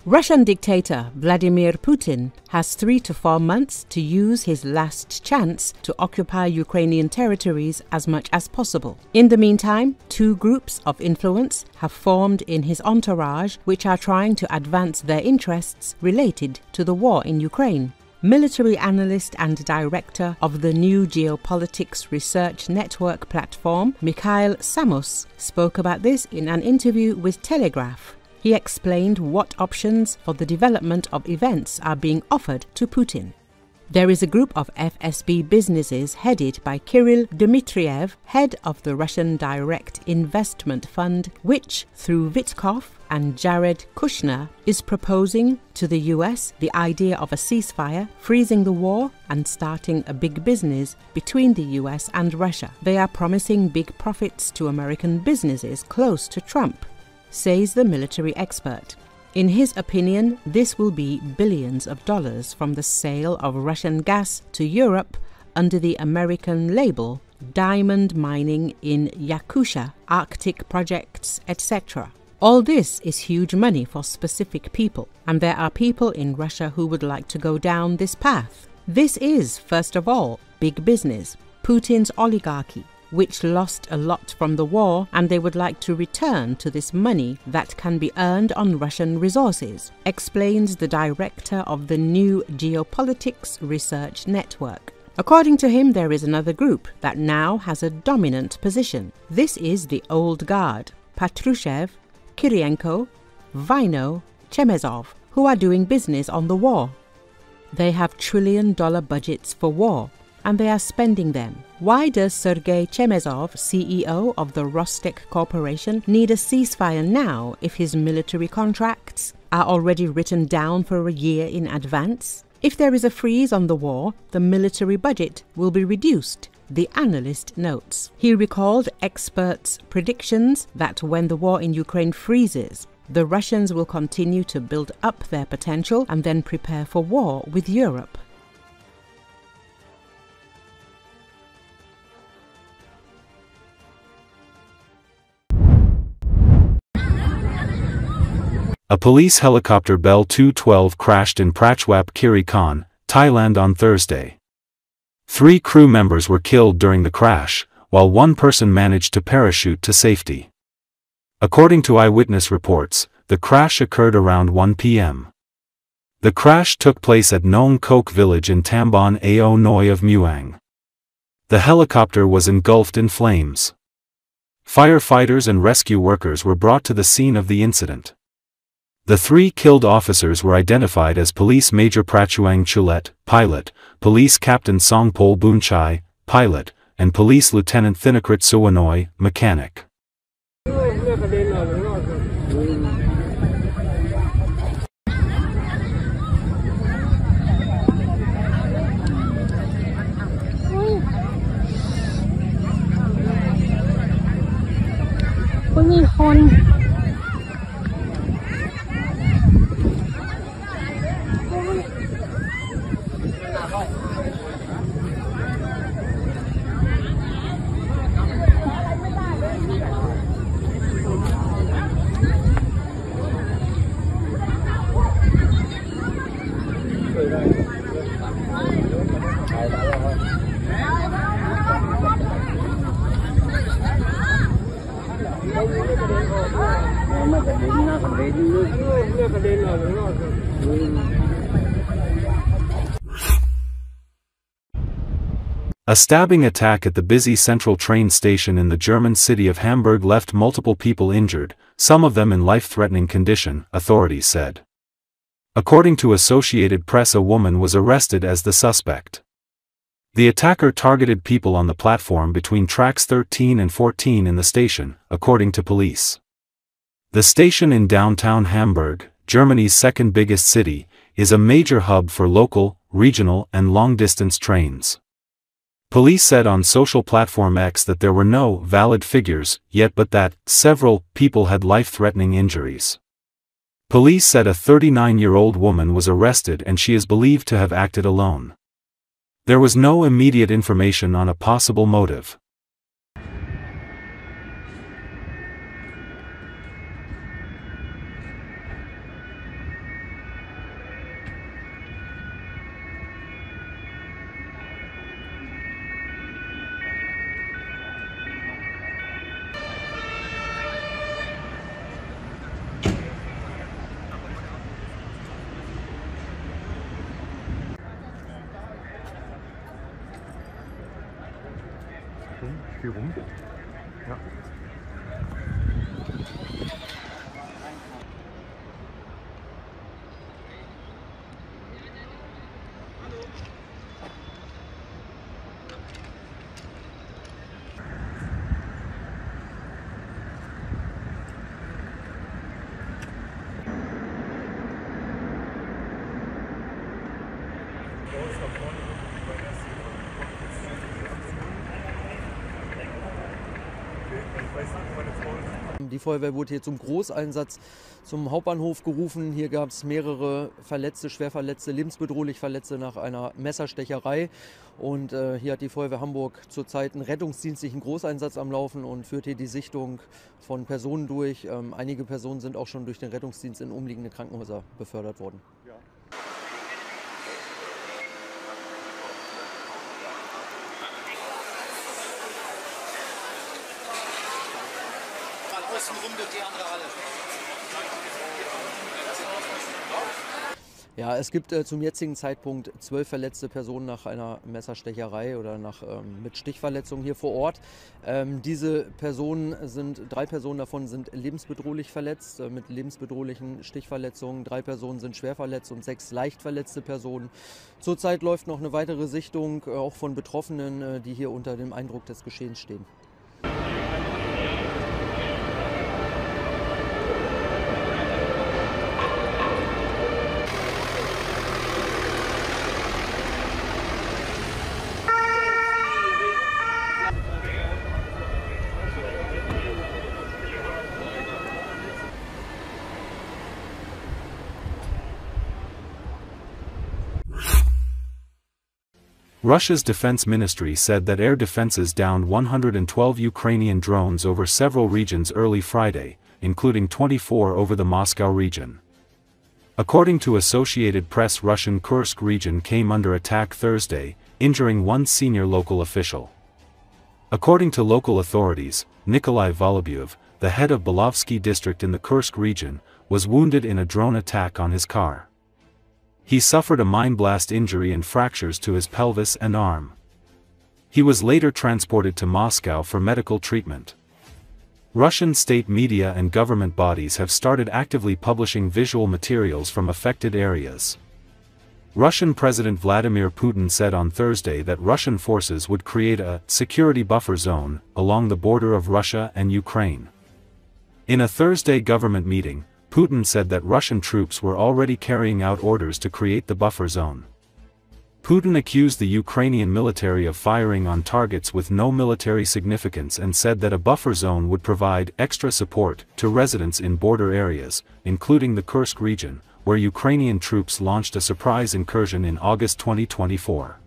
Russian dictator Vladimir Putin has 3 to 4 months to use his last chance to occupy Ukrainian territories as much as possible. In the meantime, 2 groups of influence have formed in his entourage which are trying to advance their interests related to the war in Ukraine. Military analyst and director of the new Geopolitics Research Network platform, Mikhail Samus, spoke about this in an interview with Telegraf. He explained what options for the development of events are being offered to Putin. There is a group of FSB businesses headed by Kirill Dmitriev, head of the Russian Direct Investment Fund, which, through Vitkoff and Jared Kushner, is proposing to the US the idea of a ceasefire, freezing the war and starting a big business between the US and Russia. They are promising big profits to American businesses close to Trump, says the military expert. In his opinion, this will be billions of dollars from the sale of Russian gas to Europe under the American label diamond mining in Yakutia, Arctic projects, etc. All this is huge money for specific people, and there are people in Russia who would like to go down this path. This is, first of all, big business, Putin's oligarchy, which lost a lot from the war, and they would like to return to this money that can be earned on Russian resources, explains the director of the new Geopolitics Research Network. According to him, there is another group that now has a dominant position. This is the old guard, Patrushev, Kirienko, Vino, Chemezov, who are doing business on the war. They have trillion-dollar budgets for war, and they are spending them. Why does Sergei Chemezov, CEO of the Rostec Corporation, need a ceasefire now if his military contracts are already written down for a year in advance? If there is a freeze on the war, the military budget will be reduced, the analyst notes. He recalled experts' predictions that when the war in Ukraine freezes, the Russians will continue to build up their potential and then prepare for war with Europe. A police helicopter Bell 212 crashed in Prachwap Kiri Khan, Thailand on Thursday. 3 crew members were killed during the crash, while 1 person managed to parachute to safety. According to eyewitness reports, the crash occurred around 1 p.m. The crash took place at Nong Kok village in Tambon Ao Noi of Muang. The helicopter was engulfed in flames. Firefighters and rescue workers were brought to the scene of the incident. The 3 killed officers were identified as Police Major Prachuang Chulet, pilot, Police Captain Songpol Bunchai, pilot, and Police Lieutenant Thinakrit Suwanoi, mechanic. A stabbing attack at the busy central train station in the German city of Hamburg left multiple people injured, some of them in life-threatening condition, authorities said. According to Associated Press, a woman was arrested as the suspect. The attacker targeted people on the platform between tracks 13 and 14 in the station, according to police. The station in downtown Hamburg, Germany's second biggest city, is a major hub for local, regional, and long-distance trains. Police said on social platform X that there were no valid figures yet, but that several people had life-threatening injuries. Police said a 39-year-old woman was arrested and she is believed to have acted alone. There was no immediate information on a possible motive. viel rum. Ja. Die Feuerwehr wurde hier zum Großeinsatz zum Hauptbahnhof gerufen. Hier gab es mehrere Verletzte, Schwerverletzte, lebensbedrohlich Verletzte nach einer Messerstecherei. Und hier hat die Feuerwehr Hamburg zurzeit einen rettungsdienstlichen Großeinsatz am Laufen und führt hier die Sichtung von Personen durch. Einige Personen sind auch schon durch den Rettungsdienst in umliegende Krankenhäuser befördert worden. Ja. Ja, es gibt zum jetzigen Zeitpunkt 12 verletzte Personen nach einer Messerstecherei oder mit Stichverletzungen hier vor Ort. Diese Personen drei Personen davon sind lebensbedrohlich verletzt, mit lebensbedrohlichen Stichverletzungen. 3 Personen sind schwer verletzt und 6 leicht verletzte Personen. Zurzeit läuft noch eine weitere Sichtung, auch von Betroffenen, die hier unter dem Eindruck des Geschehens stehen. Russia's defense ministry said that air defenses downed 112 Ukrainian drones over several regions early Friday, including 24 over the Moscow region. According to Associated Press, Russian Kursk region came under attack Thursday, injuring one senior local official. According to local authorities, Nikolai Volobyev, the head of Belovsky district in the Kursk region, was wounded in a drone attack on his car. He suffered a mine blast injury and fractures to his pelvis and arm. He was later transported to Moscow for medical treatment. Russian state media and government bodies have started actively publishing visual materials from affected areas. Russian President Vladimir Putin said on Thursday that Russian forces would create a security buffer zone along the border of Russia and Ukraine. In a Thursday government meeting, Putin said that Russian troops were already carrying out orders to create the buffer zone. Putin accused the Ukrainian military of firing on targets with no military significance and said that a buffer zone would provide extra support to residents in border areas, including the Kursk region, where Ukrainian troops launched a surprise incursion in August 2024.